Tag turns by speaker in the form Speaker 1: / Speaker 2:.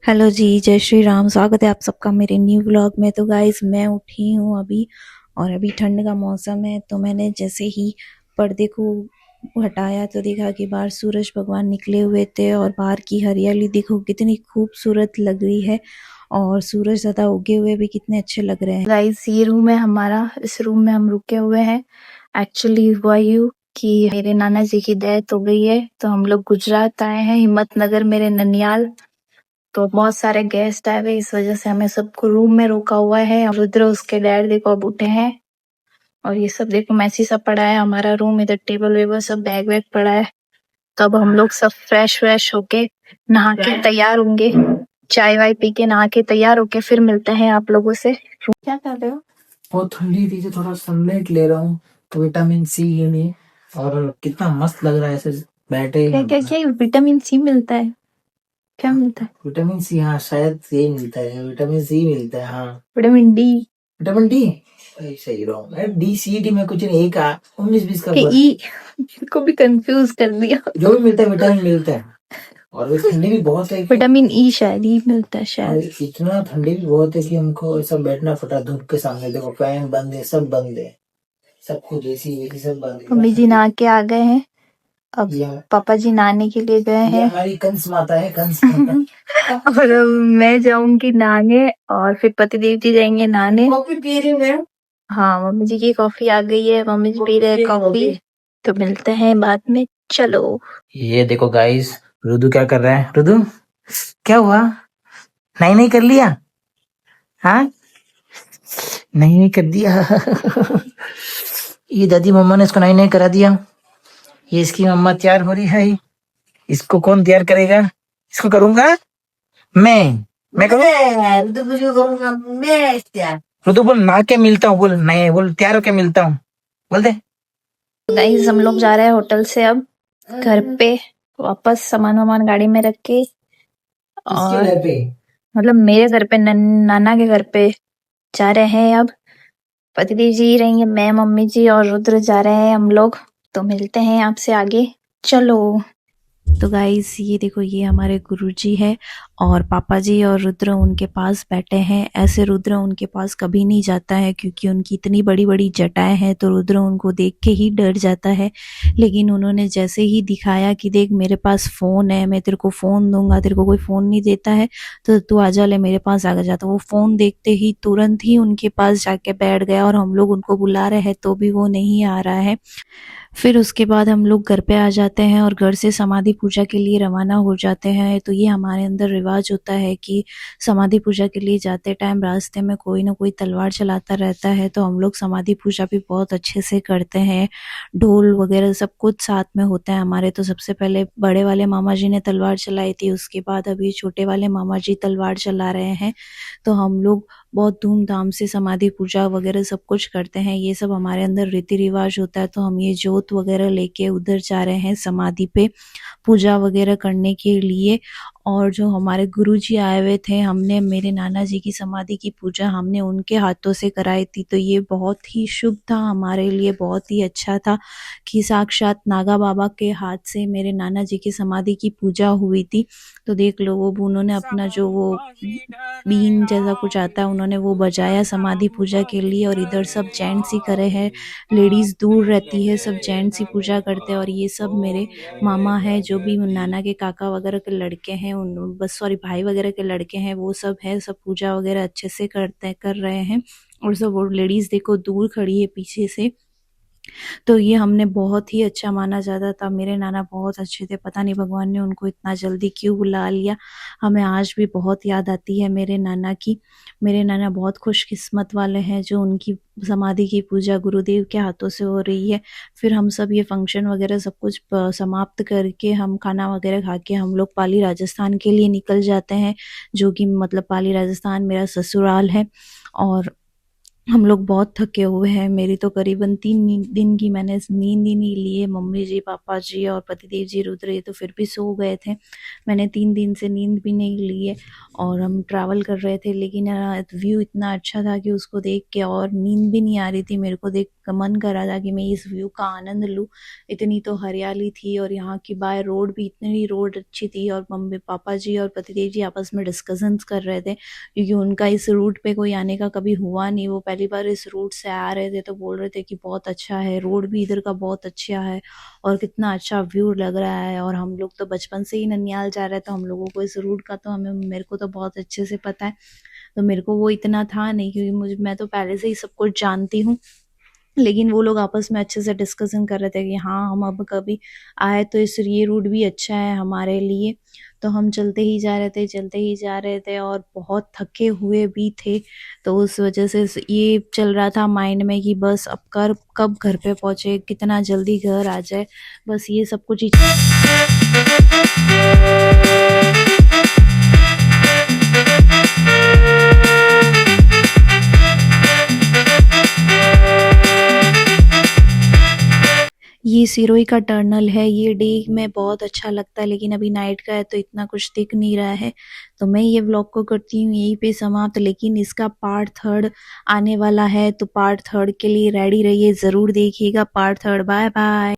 Speaker 1: Hello जी, जय श्री राम। स्वागत है आप सबका मेरे न्यू व्लॉग में। तो गाइस, मैं उठी हूँ अभी और अभी ठंड का मौसम है, तो मैंने जैसे ही पर्दे को हटाया तो देखा कि बाहर सूरज भगवान निकले हुए थे और बाहर की हरियाली देखो कितनी खूबसूरत लग रही है और सूरज ज़्यादा उगे हुए भी कितने अच्छे लग रहे हैं। गाइस, ये रूम है हमारा। इस रूम में हम रुके हुए हैं। एक्चुअली हुआ यूँ कि मेरे नाना जी की डेथ हो गई है, तो हम लोग गुजरात आए हैं, हिम्मतनगर मेरे ननियाल। तो बहुत सारे गेस्ट आए हुए, इस वजह से हमें सबको रूम में रोका हुआ है। और रुद्र उसके डैड देखो अब उठे हैं और ये सब देखो मैसी सब पड़ा है हमारा रूम। इधर टेबल वेबल सब बैग वैग पड़ा है। तो अब हम लोग सब फ्रेश व्रेश होके नहा के तैयार होंगे, चाय वाय पी के नहा के तैयार होके फिर मिलते हैं आप लोगों से। क्या कर रहे हो?
Speaker 2: बहुत ठंडी थी तो थोड़ा सनलाइट ले रहा हूँ, तो विटामिन सी के लिए। और कितना मस्त लग रहा है ऐसे बैठे।
Speaker 1: क्या क्या क्या विटामिन सी मिलता है? क्या मिलता है?
Speaker 2: विटामिन सी, हाँ शायद ये मिलता है, विटामिन सी मिलता है। हाँ,
Speaker 1: विटामिन डी।
Speaker 2: विटामिन डी सही रहा है। डी सी डी में कुछ नहीं, एक 19-20 का
Speaker 1: के
Speaker 2: फर्क।
Speaker 1: ई को भी कंफ्यूज कर दिया।
Speaker 2: जो भी मिलता है विटामिन मिलता है। और भी ठंडी भी बहुत है।
Speaker 1: विटामिन ई शायद ई मिलता है शायद।
Speaker 2: इतना ठंडी भी बहुत है कि हमको ऐसा बैठना पड़ा धूप के सामने। देखो फैन बंद है, सब बंद है, सब कुछ एसी वेसी सब बंद है।
Speaker 1: मम्मी जी नहा के आ गए हैं। अब
Speaker 2: यह
Speaker 1: पापा जी नहाने के लिए गए हैं।
Speaker 2: हमारी कंस माता है, कंस माता।
Speaker 1: और अब मैं जाऊंगी नहाने और फिर पतिदेव जी जाएंगे नहाने।
Speaker 2: कॉफी पी रही हूँ।
Speaker 1: हाँ, मम्मी जी की कॉफी आ गई है, मम्मी जी पी रहे हैं कॉफी। तो मिलते हैं बाद में, चलो।
Speaker 2: ये देखो गाइस, रुदु क्या कर रहा है। रुदु क्या हुआ, नहीं नहीं कर लिया? हाँ, नहीं नहीं कर दिया। ये दादी मम्मा ने इसको नहीं नहीं करा दिया। ये इसकी मम्मा तैयार हो रही है। इसको कौन तैयार करेगा? इसको करूंगा मैं करूंगा। रुदु कुछ करूंगा मैं तैयार। रुदु बोल ना के मिलता हूँ, बोल नहीं, बोल तैयार होके मिलता हूँ, बोल दे।
Speaker 1: गाइस, हम लोग जा रहे हैं होटल से अब घर पे वापस, सामान वामान गाड़ी में रख के। और
Speaker 2: घर पे
Speaker 1: मतलब मेरे घर पे, नाना के घर पे जा रहे हैं अब। पतिदेव जी रहेंगे, मैं, मम्मी जी और रुद्र जा रहे हैं हम लोग। तो मिलते हैं आपसे आगे, चलो। तो गाइस, ये देखो, ये हमारे गुरुजी है और पापा जी और रुद्र उनके पास बैठे हैं। ऐसे रुद्र उनके पास कभी नहीं जाता है क्योंकि उनकी इतनी बड़ी बड़ी जटाएं हैं, तो रुद्र उनको देख के ही डर जाता है। लेकिन उन्होंने जैसे ही दिखाया कि देख मेरे पास फ़ोन है, मैं तेरे को फ़ोन दूंगा, तेरे को कोई फ़ोन नहीं देता है तो तू आजा, ले मेरे पास आ जा। तो वो फ़ोन देखते ही तुरंत ही उनके पास जाके बैठ गया और हम लोग उनको बुला रहे हैं तो भी वो नहीं आ रहा है। फिर उसके बाद हम लोग घर पे आ जाते हैं और घर से समाधि पूजा के लिए रवाना हो जाते हैं। तो ये हमारे अंदर रिवाज होता है कि समाधि पूजा के लिए जाते टाइम रास्ते में कोई ना कोई तलवार चलाता रहता है, तो हम लोग समाधि पूजा भी बहुत अच्छे से करते हैं। ढोल वगैरह सब कुछ साथ में होता है हमारे। तो सबसे पहले बड़े वाले मामा जी ने तलवार चलाई थी, उसके बाद अभी छोटे वाले मामा जी तलवार चला रहे हैं। तो हम लोग बहुत धूमधाम से समाधि पूजा वगैरह सब कुछ करते हैं। ये सब हमारे अंदर रीति रिवाज होता है। तो हम ये जोत वगैरह लेके उधर जा रहे हैं समाधि पे पूजा वगैरह करने के लिए। और जो हमारे गुरुजी आए हुए थे, हमने मेरे नाना जी की समाधि की पूजा हमने उनके हाथों से कराई थी। तो ये बहुत ही शुभ था हमारे लिए, बहुत ही अच्छा था कि साक्षात नागा बाबा के हाथ से मेरे नाना जी की समाधि की पूजा हुई थी। तो देख लो, वो उन्होंने अपना जो वो बीन जैसा कुछ आता है उन्होंने वो बजाया समाधि पूजा के लिए। और इधर सब जेंट्स ही करे हैं, लेडीज दूर रहती है, सब जेंट्स ही पूजा करते हैं। और ये सब मेरे मामा है, जो भी नाना के काका वगैरह के लड़के हैं, उन बस सॉरी भाई वगैरह के लड़के हैं, वो सब है, सब पूजा वगैरह अच्छे से कर रहे हैं। और सब वो लेडीज देखो दूर खड़ी है पीछे से। तो ये हमने बहुत ही अच्छा माना जाता था। मेरे नाना बहुत अच्छे थे, पता नहीं भगवान ने उनको इतना जल्दी क्यों बुला लिया। हमें आज भी बहुत याद आती है मेरे नाना की। मेरे नाना बहुत खुशकिस्मत वाले हैं जो उनकी समाधि की पूजा गुरुदेव के हाथों से हो रही है। फिर हम सब ये फंक्शन वगैरह सब कुछ समाप्त करके हम खाना वगैरह खा के हम लोग पाली राजस्थान के लिए निकल जाते हैं, जो कि मतलब पाली राजस्थान मेरा ससुराल है। और
Speaker 3: हम लोग बहुत थके हुए हैं। मेरी तो करीबन 3 दिन की मैंने नींद ही नहीं ली है। मम्मी जी, पापा जी और पतिदेव जी, रुद्र ये तो फिर भी सो गए थे। मैंने 3 दिन से नींद भी नहीं ली है और हम ट्रैवल कर रहे थे, लेकिन व्यू इतना अच्छा था कि उसको देख के और नींद भी नहीं आ रही थी। मेरे को देख कर मन कर रहा था कि मैं इस व्यू का आनंद लूँ। इतनी तो हरियाली थी और यहाँ की बाय रोड भी इतनी रोड अच्छी थी। और मम्मी पापा जी और पतिदेव जी आपस में डिस्कशंस कर रहे थे, क्योंकि उनका इस रूट पे कोई आने का कभी हुआ नहीं। वो पहली बार इस रूट से आ रहे थे, तो बोल रहे थे कि बहुत अच्छा है, रोड भी इधर का बहुत अच्छा है और कितना अच्छा व्यू लग रहा है। और हम लोग तो बचपन से ही ननियाल जा रहे हैं, तो हम लोगों को इस रूट का तो हमें मेरे को तो बहुत अच्छे से पता है। तो मेरे को वो इतना था नहीं, क्योंकि मुझे मैं तो पहले से ही सब कुछ जानती हूँ। लेकिन वो लोग आपस में अच्छे से डिस्कशन कर रहे थे कि हाँ, हम अब कभी आए तो इस ये रूट भी अच्छा है हमारे लिए। तो हम चलते ही जा रहे थे, चलते ही जा रहे थे और बहुत थके हुए भी थे। तो उस वजह से ये चल रहा था माइंड में कि बस अब कब घर पे पहुंचे, कितना जल्दी घर आ जाए, बस ये सब कुछ ही। ये सिरोही का टनल है। ये डे में बहुत अच्छा लगता है, लेकिन अभी नाइट का है तो इतना कुछ दिख नहीं रहा है। तो मैं ये व्लॉग को करती हूँ यहीं पे समाप्त, लेकिन इसका पार्ट 3 आने वाला है, तो पार्ट 3 के लिए रेडी रहिए, ज़रूर देखिएगा पार्ट 3। Bye bye.